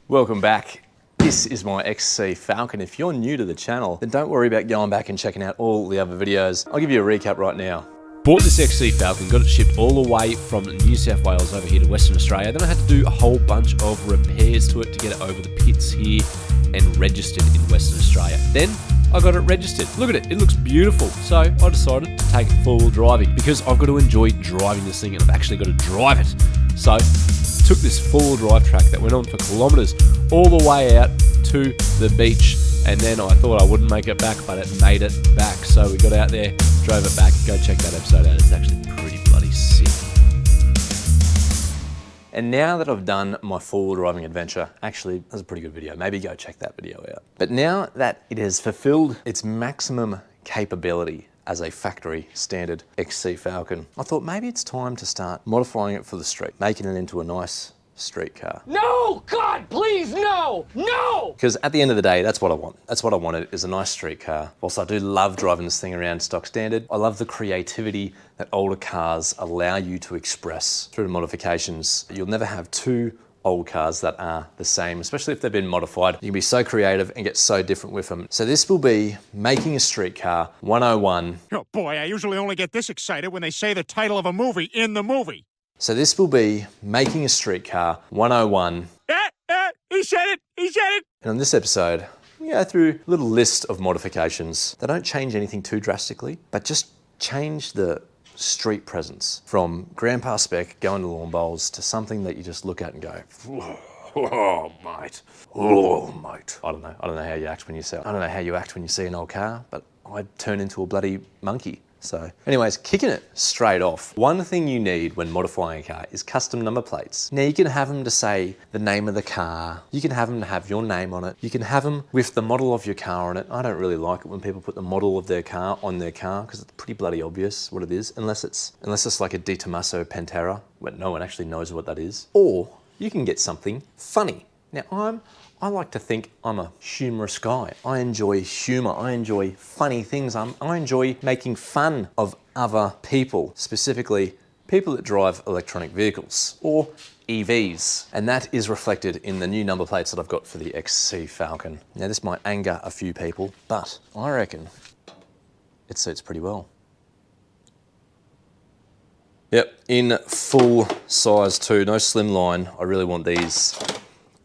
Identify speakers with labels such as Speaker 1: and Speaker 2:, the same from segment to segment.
Speaker 1: Welcome back. This is my XC Falcon. If you're new to the channel, then don't worry about going back and checking out all the other videos. I'll give you a recap right now.
Speaker 2: Bought this XC Falcon, got it shipped all the way from New South Wales over here to Western Australia. Then I had to do a whole bunch of repairs to it to get it over the pits here and registered in Western Australia. Then I got it registered. Look at it, it looks beautiful. So I decided to take it four-wheel driving because I've got to enjoy driving this thing and I've actually got to drive it. So took this four-wheel drive track that went on for kilometres all the way out to the beach, and then I thought I wouldn't make it back, but it made it back. So we got out there, drove it back. Go check that episode out, it's actually pretty bloody sick.
Speaker 1: And now that I've done my four-wheel driving adventure, actually, that's a pretty good video. Maybe go check that video out. But now that it has fulfilled its maximum capability as a factory standard XC Falcon, I thought maybe it's time to start modifying it for the street, making it into a nice street car.
Speaker 3: No! God, please, no! No!
Speaker 1: Because at the end of the day, that's what I want. That's what I wanted, is a nice street car. Whilst I do love driving this thing around stock standard, I love the creativity that older cars allow you to express through the modifications. You'll never have two old cars that are the same, especially if they've been modified. You can be so creative and get so different with them. So this will be Making a Street Car 101.
Speaker 4: Oh boy, I usually only get this excited when they say the title of a movie in the movie.
Speaker 1: So this will be Making a Street Car 101.
Speaker 4: He said it! He said it!
Speaker 1: And on this episode, we go through a little list of modifications. They don't change anything too drastically, but just change the street presence from grandpa spec going to lawn bowls to something that you just look at and go, oh mate, oh mate. I don't know how you act when you see an old car, but I'd turn into a bloody monkey. So anyways, kicking it straight off, one thing you need when modifying a car is custom number plates. Now you can have them to say the name of the car, you can have them to have your name on it, you can have them with the model of your car on it. I don't really like it when people put the model of their car on their car because it's pretty bloody obvious what it is, unless it's like a Di Tommaso Pantera, where no one actually knows what that is. Or you can get something funny. Now I like to think I'm a humorous guy. I enjoy humor, I enjoy funny things. I enjoy making fun of other people, specifically people that drive electronic vehicles or EVs. And that is reflected in the new number plates that I've got for the XC Falcon. Now this might anger a few people, but I reckon it suits pretty well. Yep, in full size too, no slim line. I really want these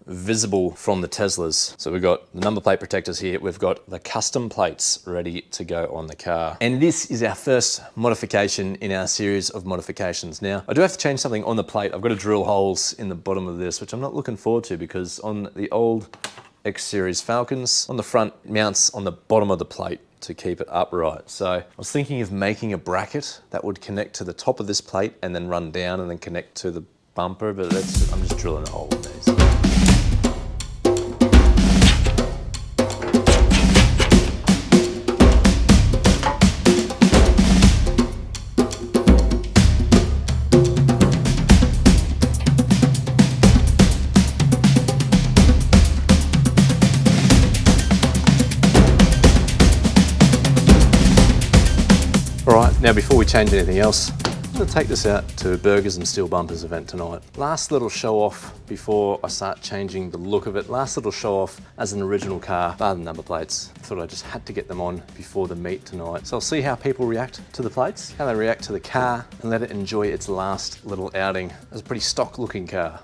Speaker 1: visible from the Teslas. So we've got the number plate protectors here. We've got the custom plates ready to go on the car. And this is our first modification in our series of modifications. Now, I do have to change something on the plate. I've got to drill holes in the bottom of this, which I'm not looking forward to because on the old X Series Falcons, on the front mounts on the bottom of the plate to keep it upright. So I was thinking of making a bracket that would connect to the top of this plate and then run down and then connect to the bumper, but I'm just drilling a hole in these. Now before we change anything else, I'm going to take this out to Burgers and Steel Bumpers event tonight. Last little show off before I start changing the look of it. Last little show off as an original car, bar the number plates. Thought I just had to get them on before the meet tonight. So I'll see how people react to the plates, how they react to the car, and let it enjoy its last little outing as a pretty stock looking car.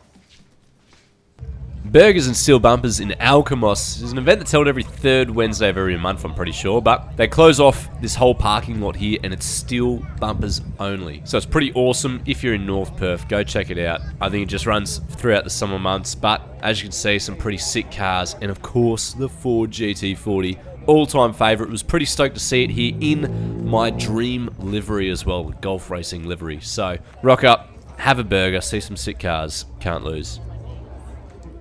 Speaker 2: Burgers and Steel Bumpers in Alkimos is an event that's held every third Wednesday of every month, I'm pretty sure, but they close off this whole parking lot here and it's steel bumpers only. So it's pretty awesome. If you're in North Perth, go check it out. I think it just runs throughout the summer months, but as you can see, some pretty sick cars, and of course the Ford GT40, all-time favourite. Was pretty stoked to see it here in my dream livery as well, the golf racing livery. So rock up, have a burger, see some sick cars, can't lose.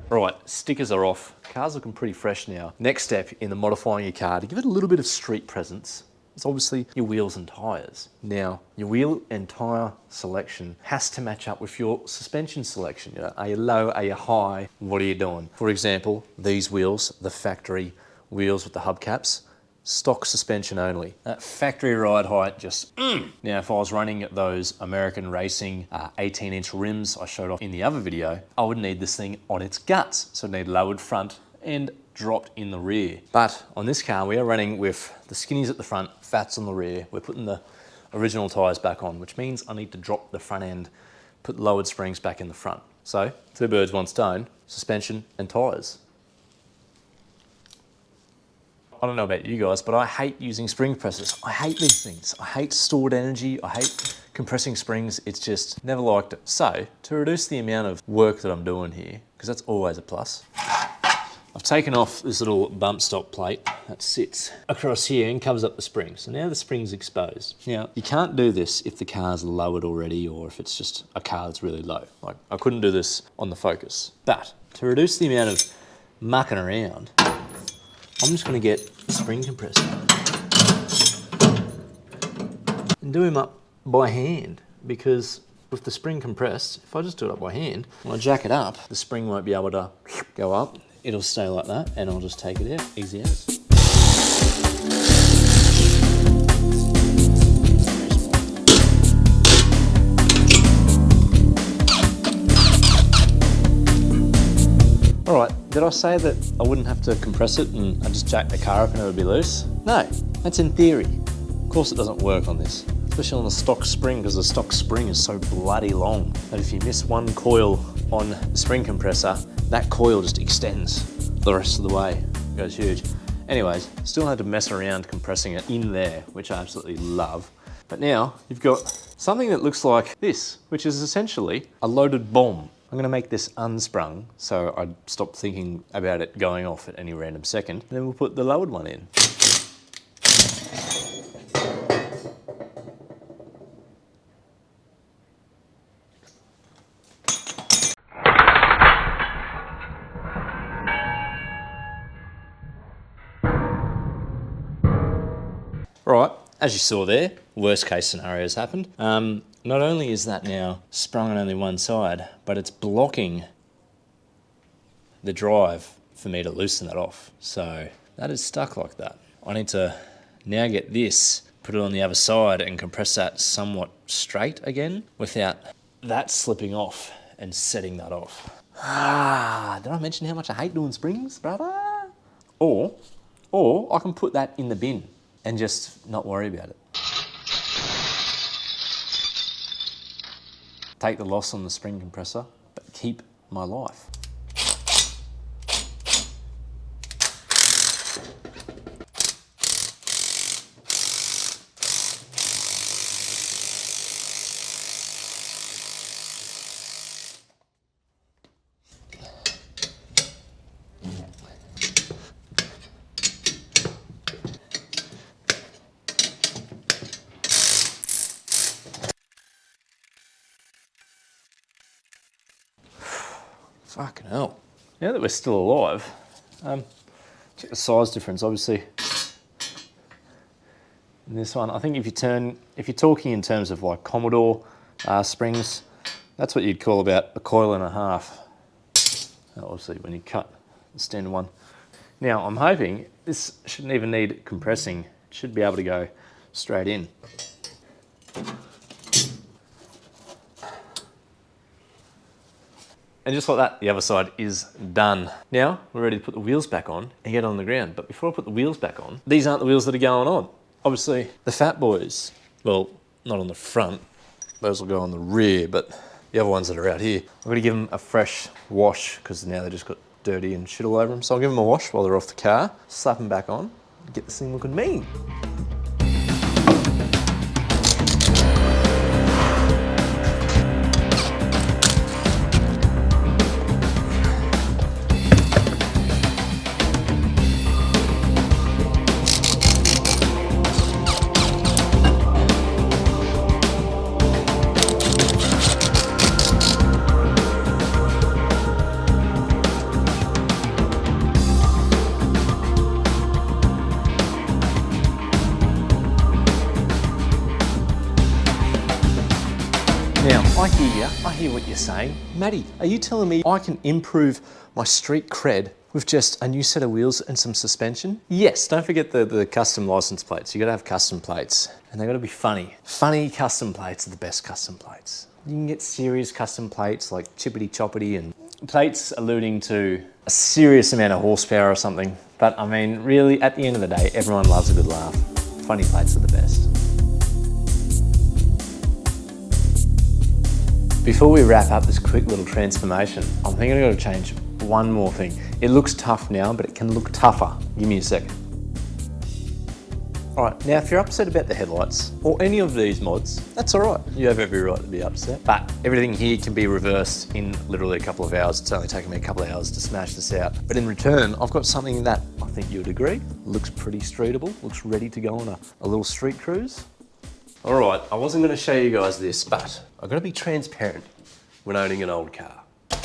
Speaker 1: Right, stickers are off. Car's looking pretty fresh now. Next step in the modifying your car to give it a little bit of street presence is obviously your wheels and tyres. Now, your wheel and tyre selection has to match up with your suspension selection. You know, are you low, are you high? What are you doing? For example, these wheels, the factory wheels with the hubcaps, stock suspension only. Factory ride height, just Now, if I was running those American Racing 18-inch rims I showed off in the other video, I would need this thing on its guts. So I'd need lowered front and dropped in the rear. But on this car, we are running with the skinnies at the front, fats on the rear. We're putting the original tyres back on, which means I need to drop the front end, put lowered springs back in the front. So, two birds, one stone, suspension and tyres. I don't know about you guys, but I hate using spring presses. I hate these things. I hate stored energy. I hate compressing springs. It's just never liked it. So, to reduce the amount of work that I'm doing here, because that's always a plus, I've taken off this little bump stop plate that sits across here and covers up the spring. So now the spring's exposed. Now, you can't do this if the car's lowered already or if it's just a car that's really low. Like, I couldn't do this on the Focus. But to reduce the amount of mucking around, I'm just gonna get a spring compressor and do him up by hand, because with the spring compressed, if I just do it up by hand, when I jack it up, the spring won't be able to go up. It'll stay like that, and I'll just take it out, easy as. All right, did I say that I wouldn't have to compress it and I just jack the car up and it would be loose? No, that's in theory. Of course it doesn't work on this, especially on the stock spring, because the stock spring is so bloody long that if you miss one coil on the spring compressor, that coil just extends the rest of the way. It goes huge. Anyways, still had to mess around compressing it in there, which I absolutely love. But now you've got something that looks like this, which is essentially a loaded bomb. I'm gonna make this unsprung, so I stop thinking about it going off at any random second, and then we'll put the lowered one in. Right, as you saw there, worst case scenario has happened. Not only is that now sprung on only one side, but it's blocking the drive for me to loosen that off. So that is stuck like that. I need to now get this, put it on the other side and compress that somewhat straight again without that slipping off and setting that off. Did I mention how much I hate doing springs, brother? Or I can put that in the bin and just not worry about it. Take the loss on the spring compressor, but keep my life. Fucking hell. Now that we're still alive, check the size difference, obviously. In this one, I think if you're talking in terms of like Commodore springs, that's what you'd call about a coil and a half. Obviously when you cut the standard one. Now I'm hoping this shouldn't even need compressing. It should be able to go straight in. And just like that, the other side is done. Now, we're ready to put the wheels back on and get on the ground. But before I put the wheels back on, these aren't the wheels that are going on. Obviously, the fat boys, well, not on the front, those will go on the rear, but the other ones that are out here, I'm gonna give them a fresh wash because now they just got dirty and shit all over them. So I'll give them a wash while they're off the car, slap them back on, and get this thing looking mean. I hear what you're saying. Matty, are you telling me I can improve my street cred with just a new set of wheels and some suspension? Yes, don't forget the custom license plates. You gotta have custom plates and they gotta be funny. Funny custom plates are the best custom plates. You can get serious custom plates like chippity choppity and plates alluding to a serious amount of horsepower or something. But I mean, really, at the end of the day, everyone loves a good laugh. Funny plates are the best. Before we wrap up this quick little transformation, I'm thinking I've got to change one more thing. It looks tough now, but it can look tougher. Give me a second. All right, now if you're upset about the headlights or any of these mods, that's all right. You have every right to be upset. But everything here can be reversed in literally a couple of hours. It's only taken me a couple of hours to smash this out. But in return, I've got something that I think you would agree looks pretty streetable, looks ready to go on a little street cruise. All right, I wasn't gonna show you guys this, but I've gotta be transparent when owning an old car. I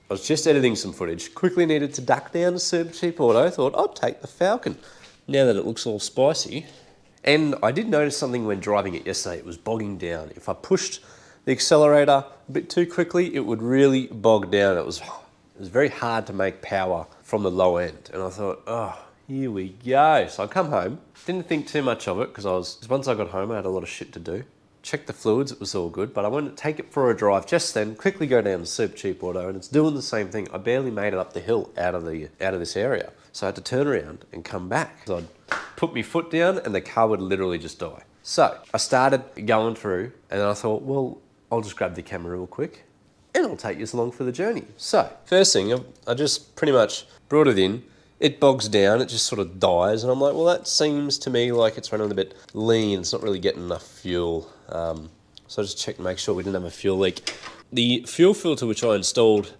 Speaker 1: was just editing some footage, quickly needed to duck down to Super Cheap Auto, thought I'll take the Falcon, now that it looks all spicy. And I did notice something when driving it yesterday, it was bogging down. If I pushed the accelerator a bit too quickly, it would really bog down. It was very hard to make power from the low end. And I thought, oh, here we go. So I come home, didn't think too much of it because once I got home, I had a lot of shit to do. Checked the fluids, it was all good, but I wanted to take it for a drive just then, quickly go down to Super Cheap Auto, and it's doing the same thing. I barely made it up the hill out of this area. So I had to turn around and come back. So I'd put my foot down and the car would literally just die. So I started going through and then I thought, well, I'll just grab the camera real quick and I'll take you along for the journey. So first thing, I just pretty much brought it in. It bogs down, it just sort of dies. And I'm like, well, that seems to me like it's running a bit lean. It's not really getting enough fuel. So I just checked to make sure we didn't have a fuel leak. The fuel filter, which I installed,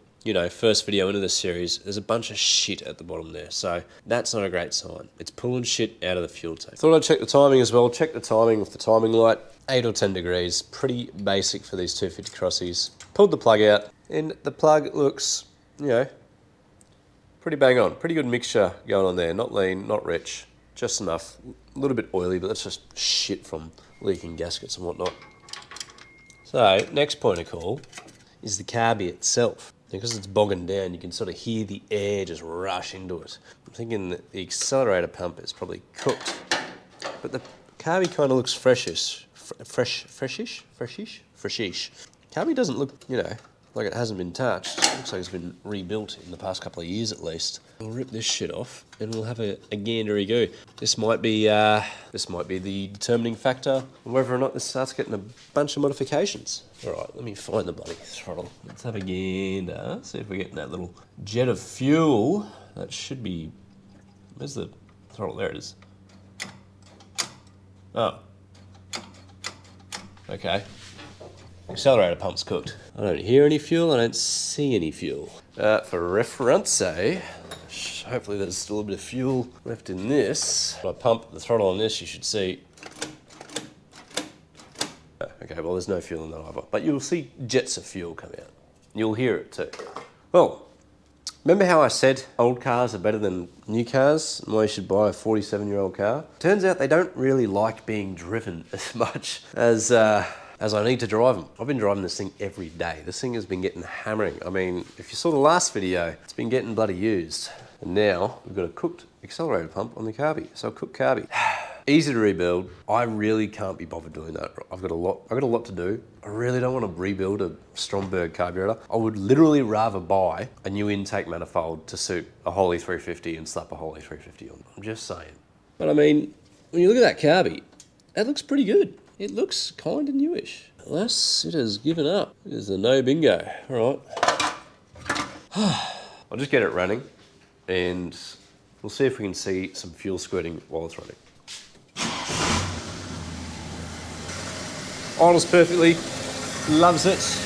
Speaker 1: first video into this series, there's a bunch of shit at the bottom there. So that's not a great sign. It's pulling shit out of the fuel tank. Thought I'd check the timing as well. Check the timing with the timing light. 8 or 10 degrees. Pretty basic for these 250 crossies. Pulled the plug out and the plug looks, pretty bang on. Pretty good mixture going on there. Not lean, not rich. Just enough. A little bit oily, but that's just shit from leaking gaskets and whatnot. So, next point of call is the carby itself. Because it's bogging down, you can sort of hear the air just rush into it. I'm thinking that the accelerator pump is probably cooked. But the carby kind of looks freshish. Freshish. Carby doesn't look, like it hasn't been touched. It looks like it's been rebuilt in the past couple of years at least. We'll rip this shit off and we'll have a gandery go. This might be the determining factor of whether or not this starts getting a bunch of modifications. All right, let me find the bloody throttle. Let's have a gander. See if we're getting that little jet of fuel. That should be. Where's the throttle? There it is. Oh. Okay. Accelerator pump's cooked. I don't hear any fuel, I don't see any fuel. For reference, hopefully there's still a bit of fuel left in this. When I pump the throttle on this, you should see. Okay, well there's no fuel in that either. But you'll see jets of fuel come out. You'll hear it too. Well, remember how I said old cars are better than new cars? And why you should buy a 47-year-old car? Turns out they don't really like being driven as much as I need to drive them. I've been driving this thing every day. This thing has been getting hammering. I mean, if you saw the last video, it's been getting bloody used. And now we've got a cooked accelerator pump on the carby. So cooked carby. Easy to rebuild. I really can't be bothered doing that. I've got a lot to do. I really don't want to rebuild a Stromberg carburetor. I would literally rather buy a new intake manifold to suit a Holy 350 and slap a Holy 350 on. I'm just saying. But I mean, when you look at that carby, that looks pretty good. It looks kind of newish. Unless it has given up. It is the no bingo. All right. I'll just get it running and we'll see if we can see some fuel squirting while it's running. Idles perfectly. Loves it.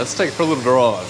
Speaker 2: let's take it for a little drive.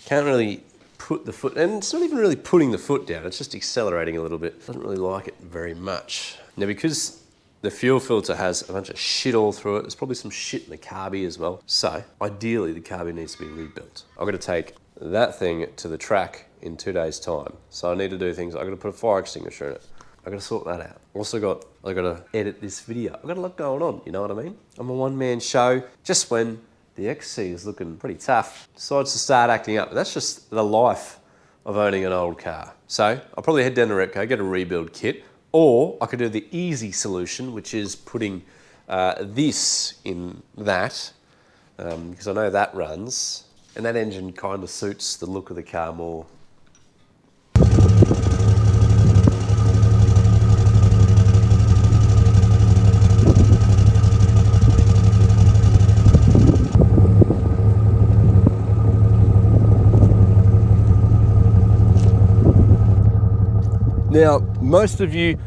Speaker 2: Can't really put the foot, and it's not even really putting the foot down, it's just accelerating a little bit. Doesn't really like it very much. Now, because the fuel filter has a bunch of shit all through it, there's probably some shit in the carby as well. So, ideally, the carby needs to be rebuilt. I've got to take that thing to the track in 2 days' time. So I need to do things, I've got to put a fire extinguisher in it. I've got to sort that out. I've got to edit this video. I've got a lot going on, you know what I mean? I'm a one-man show. Just when the XC is looking pretty tough, decides to start acting up. That's just the life of owning an old car. So I'll probably head down to Repco, get a rebuild kit, or I could do the easy solution, which is putting this in that, because I know that runs, and that engine kind of suits the look of the car more. Now, most of you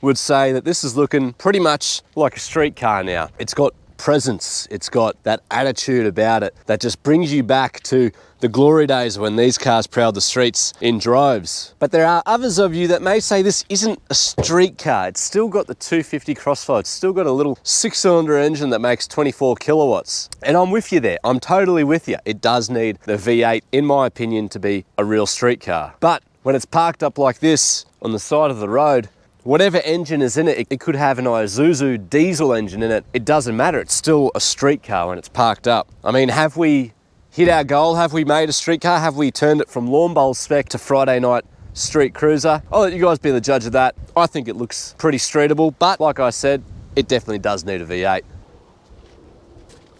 Speaker 2: would say that this is looking pretty much like a street car now. It's got presence, it's got that attitude about it that just brings you back to the glory days when these cars prowled the streets in droves. But there are others of you that may say this isn't a street car. It's still got the 250 Crossfire, it's still got a little 6-cylinder engine that makes 24 kilowatts. And I'm with you there, I'm totally with you. It does need the V8, in my opinion, to be a real street car. But when it's parked up like this on the side of the road, whatever engine is in it, it could have an Isuzu diesel engine in it. It doesn't matter, it's still a street car when it's parked up. I mean, have we hit our goal? Have we made a street car? Have we turned it from lawn bowl spec to Friday night street cruiser? I'll let you guys be the judge of that. I think it looks pretty streetable, but like I said, it definitely does need a V8.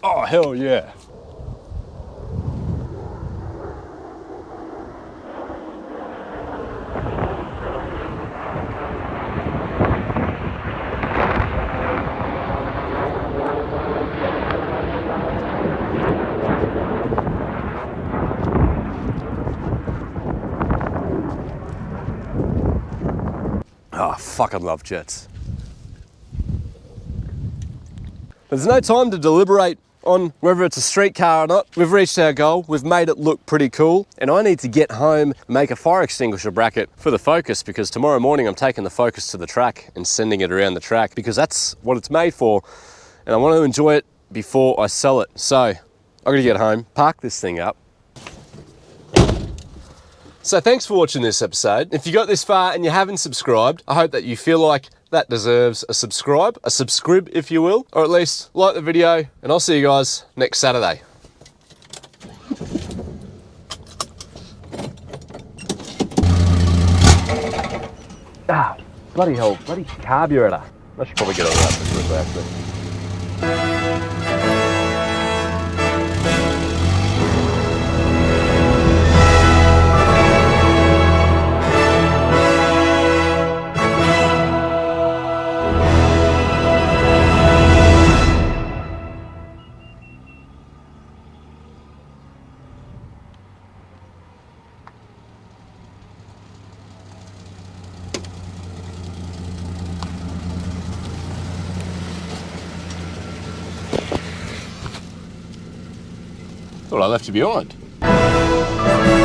Speaker 2: Oh, hell yeah. Oh, I fucking love jets. There's no time to deliberate on whether it's a street car or not. We've reached our goal, we've made it look pretty cool, and I need to get home and make a fire extinguisher bracket for the Focus, because tomorrow morning I'm taking the Focus to the track and sending it around the track, because that's what it's made for, and I want to enjoy it before I sell it. So I'm gonna get home, park this thing up. So thanks for watching this episode. If you got this far and you haven't subscribed, I hope that you feel like that deserves a subscribe if you will, or at least like the video, and I'll see you guys next Saturday. Ah, bloody hell, bloody carburetor. I should probably get on that actually. Thought I left you behind.